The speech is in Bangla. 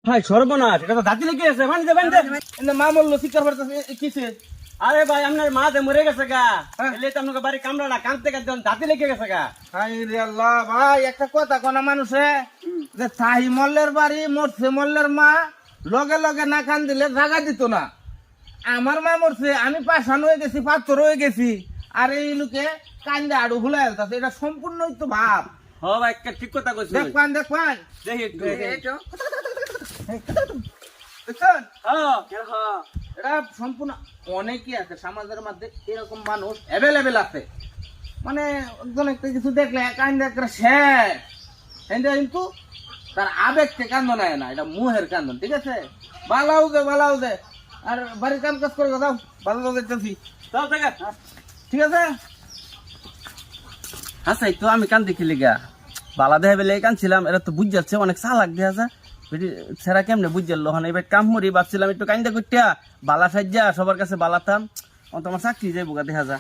ভাই সর্বনাশ, এটা তো দাঁতি লেগে গেছে। বান্ধে বান্ধে মা বললো শিকার করতেছে কিসে? আরে ভাই আপনার মা যে মরে গেছে গা, এলে তো আপনাকে বাড়ি কামড়া না, কাঁদতে কাঁদতে দাঁতি লেগে গেছে গা। হাই রে আল্লাহ, ভাই একটা কথা কোনা মানুষে যে তাহি মল্লের বাড়ি মরছে, মল্লের মা লগে লগে না কান দিলে জাগা দিত না। আমার মা মরছে, আমি পাশান হয়ে গেছি, পাথর হয়ে গেছি, আর এই লোকে কান্দে আড়ু ভুলে আসতেছে। এটা সম্পূর্ণই তো ভাব। হ ভাই, একটা ঠিক কথা কইছিস। দেখবান দেখবান দেখি একটু। দেখছেন? হ্যাঁ হ্যাঁ, এটা সম্পূর্ণ অনেকই আছে সমাজের মধ্যে, এরকম মানুষ অ্যাভেলেবেল আছে। মানে একজন একটা কিছু দেখলে কান্দে একটা শেষ, কিন্তু তার আবেগকে কান্দন নেয় না, এটা মুহের কান্দন। ঠিক আছে, বালাও দে আর বাড়ির কাম কাজ করে যাও, ভালো দেখতেছি। চল থেকে। ঠিক আছে, আচ্ছা, তো আমি কান দেখি গা বালা দেহে বেলে কানছিলাম, এরা তো বুঝ যাচ্ছে অনেক চালাক দেখা যা। সেরা কেমনে বুঝ যাল, হন এবার কাম মরি ভাবছিলাম একটু কান্দা করতে বালা সাজ্জা সবার কাছে বালাতাম, তোমার চাকরি যাইব গা দেখা যা।